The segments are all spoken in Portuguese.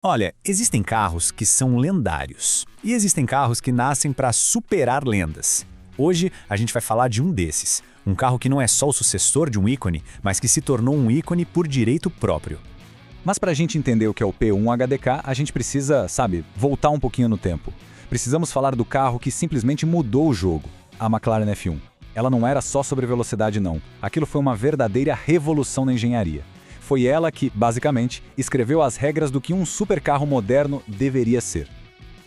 Olha, existem carros que são lendários e existem carros que nascem para superar lendas. Hoje a gente vai falar de um desses, um carro que não é só o sucessor de um ícone, mas que se tornou um ícone por direito próprio. Mas para a gente entender o que é o P1 HDK, a gente precisa, voltar um pouquinho no tempo. Precisamos falar do carro que simplesmente mudou o jogo, a McLaren F1. Ela não era só sobre velocidade não, aquilo foi uma verdadeira revolução na engenharia. Foi ela que, basicamente, escreveu as regras do que um supercarro moderno deveria ser.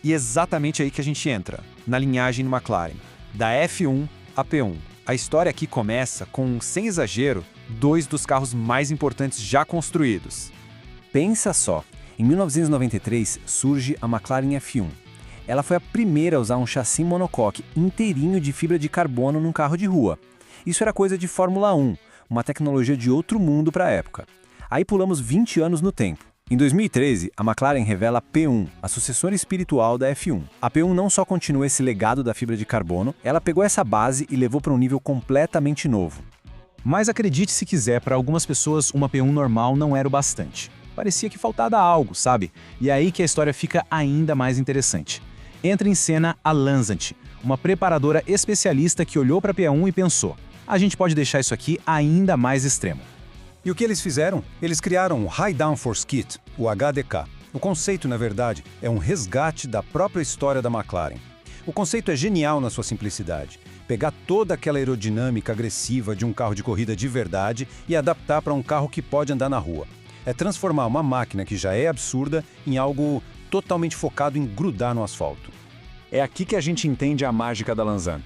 E é exatamente aí que a gente entra, na linhagem McLaren, da F1 à P1. A história aqui começa com, sem exagero, dois dos carros mais importantes já construídos. Pensa só, em 1993 surge a McLaren F1. Ela foi a primeira a usar um chassi monocoque inteirinho de fibra de carbono num carro de rua. Isso era coisa de Fórmula 1, uma tecnologia de outro mundo para a época. Aí pulamos 20 anos no tempo. Em 2013, a McLaren revela a P1, a sucessora espiritual da F1. A P1 não só continua esse legado da fibra de carbono, ela pegou essa base e levou para um nível completamente novo. Mas acredite se quiser, para algumas pessoas uma P1 normal não era o bastante. Parecia que faltava algo, sabe? E é aí que a história fica ainda mais interessante. Entra em cena a Lansant, uma preparadora especialista que olhou para a P1 e pensou: a gente pode deixar isso aqui ainda mais extremo. E o que eles fizeram? Eles criaram o High Downforce Kit, o HDK. O conceito, na verdade, é um resgate da própria história da McLaren. O conceito é genial na sua simplicidade. Pegar toda aquela aerodinâmica agressiva de um carro de corrida de verdade e adaptar para um carro que pode andar na rua. É transformar uma máquina que já é absurda em algo totalmente focado em grudar no asfalto. É aqui que a gente entende a mágica da Lansant.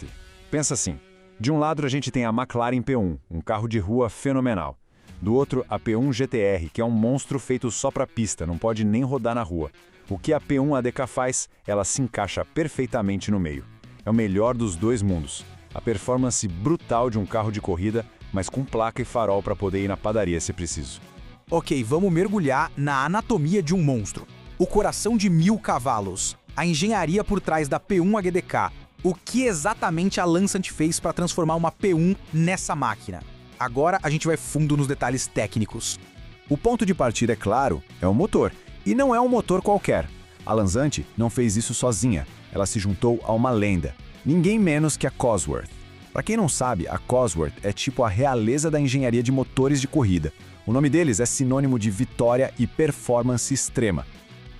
Pensa assim, de um lado a gente tem a McLaren P1, um carro de rua fenomenal. Do outro, a P1 GTR, que é um monstro feito só para pista, não pode nem rodar na rua. O que a P1 ADK faz, ela se encaixa perfeitamente no meio. É o melhor dos dois mundos. A performance brutal de um carro de corrida, mas com placa e farol para poder ir na padaria se preciso. Ok, vamos mergulhar na anatomia de um monstro. O coração de 1000 cavalos. A engenharia por trás da P1 HDK. O que exatamente a Lansant fez para transformar uma P1 nessa máquina? Agora a gente vai fundo nos detalhes técnicos. O ponto de partida, é claro, é o motor. E não é um motor qualquer. A Lansant não fez isso sozinha. Ela se juntou a uma lenda. Ninguém menos que a Cosworth. Para quem não sabe, a Cosworth é tipo a realeza da engenharia de motores de corrida. O nome deles é sinônimo de vitória e performance extrema.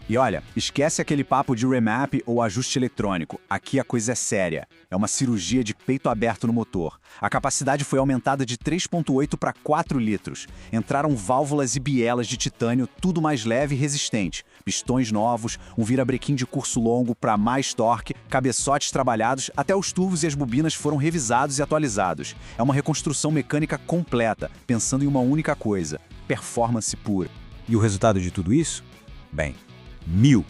E olha, esquece aquele papo de remap ou ajuste eletrônico. Aqui a coisa é séria. É uma cirurgia de peito aberto no motor. A capacidade foi aumentada de 3,8 para 4 litros. Entraram válvulas e bielas de titânio, tudo mais leve e resistente. Pistões novos, um virabrequim de curso longo para mais torque, cabeçotes trabalhados, até os turbos e as bobinas foram revisados e atualizados. É uma reconstrução mecânica completa, pensando em uma única coisa: performance pura. E o resultado de tudo isso? Bem, 1000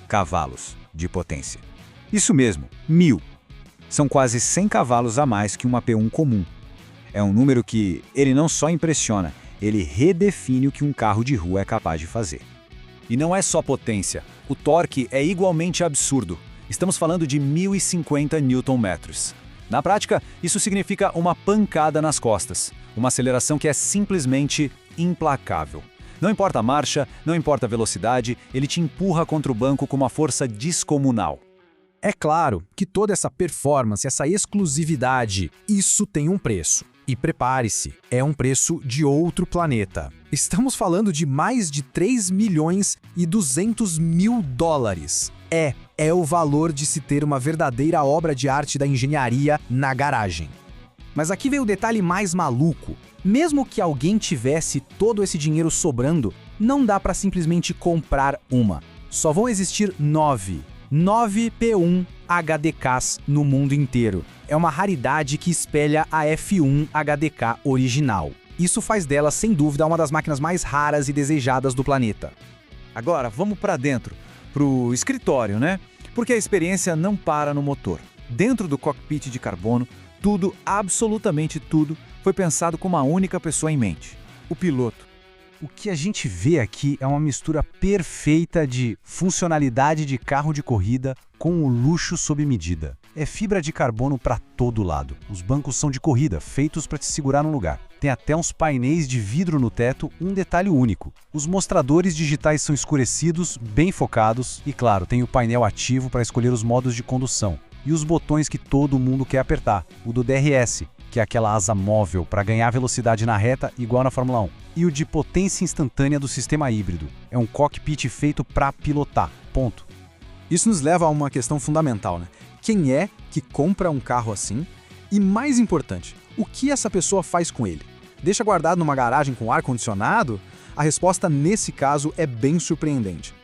cavalos de potência. Isso mesmo, 1000. São quase 100 cavalos a mais que uma P1 comum. É um número que ele não só impressiona, ele redefine o que um carro de rua é capaz de fazer. E não é só potência. O torque é igualmente absurdo. Estamos falando de 1050 Nm. Na prática, isso significa uma pancada nas costas. Uma aceleração que é simplesmente implacável. Não importa a marcha, não importa a velocidade, ele te empurra contra o banco com uma força descomunal. É claro que toda essa performance, essa exclusividade, isso tem um preço. E prepare-se, é um preço de outro planeta. Estamos falando de mais de 3.200.000 dólares. É o valor de se ter uma verdadeira obra de arte da engenharia na garagem. Mas aqui veio o detalhe mais maluco. Mesmo que alguém tivesse todo esse dinheiro sobrando, não dá para simplesmente comprar uma. Só vão existir 9 P1 HDKs no mundo inteiro. É uma raridade que espelha a F1 HDK original. Isso faz dela, sem dúvida, uma das máquinas mais raras e desejadas do planeta. Agora, vamos para dentro, pro escritório, né? Porque a experiência não para no motor. Dentro do cockpit de carbono, tudo, absolutamente tudo, foi pensado com uma única pessoa em mente: o piloto. O que a gente vê aqui é uma mistura perfeita de funcionalidade de carro de corrida com o luxo sob medida. É fibra de carbono para todo lado. Os bancos são de corrida, feitos para te segurar no lugar. Tem até uns painéis de vidro no teto, um detalhe único. Os mostradores digitais são escurecidos, bem focados e, claro, tem o painel ativo para escolher os modos de condução. E os botões que todo mundo quer apertar, o do DRS, que é aquela asa móvel para ganhar velocidade na reta igual na Fórmula 1. E o de potência instantânea do sistema híbrido. É um cockpit feito para pilotar. Ponto. Isso nos leva a uma questão fundamental, né? Quem é que compra um carro assim? E mais importante, o que essa pessoa faz com ele? Deixa guardado numa garagem com ar-condicionado? A resposta nesse caso é bem surpreendente.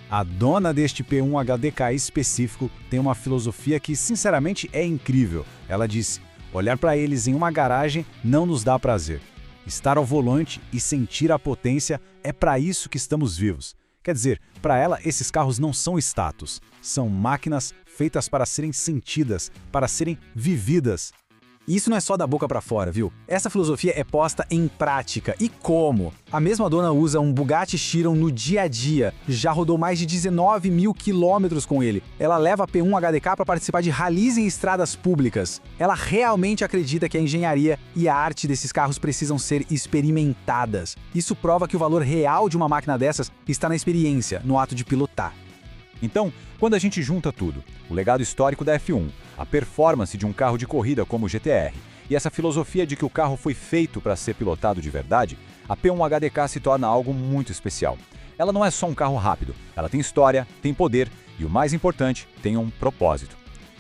A dona deste P1 HDK específico tem uma filosofia que, sinceramente, é incrível. Ela disse: olhar para eles em uma garagem não nos dá prazer. Estar ao volante e sentir a potência é para isso que estamos vivos. Quer dizer, para ela, esses carros não são status, são máquinas feitas para serem sentidas, para serem vividas. Isso não é só da boca para fora, viu? Essa filosofia é posta em prática. E como? A mesma dona usa um Bugatti Chiron no dia a dia. Já rodou mais de 19 mil quilômetros com ele. Ela leva a P1 HDK para participar de ralis em estradas públicas. Ela realmente acredita que a engenharia e a arte desses carros precisam ser experimentadas. Isso prova que o valor real de uma máquina dessas está na experiência, no ato de pilotar. Então, quando a gente junta tudo, o legado histórico da F1, a performance de um carro de corrida como o GTR e essa filosofia de que o carro foi feito para ser pilotado de verdade, a P1 HDK se torna algo muito especial. Ela não é só um carro rápido, ela tem história, tem poder e, o mais importante, tem um propósito.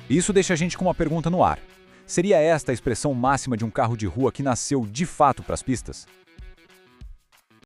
Isso deixa a gente com uma pergunta no ar. Seria esta a expressão máxima de um carro de rua que nasceu de fato para as pistas?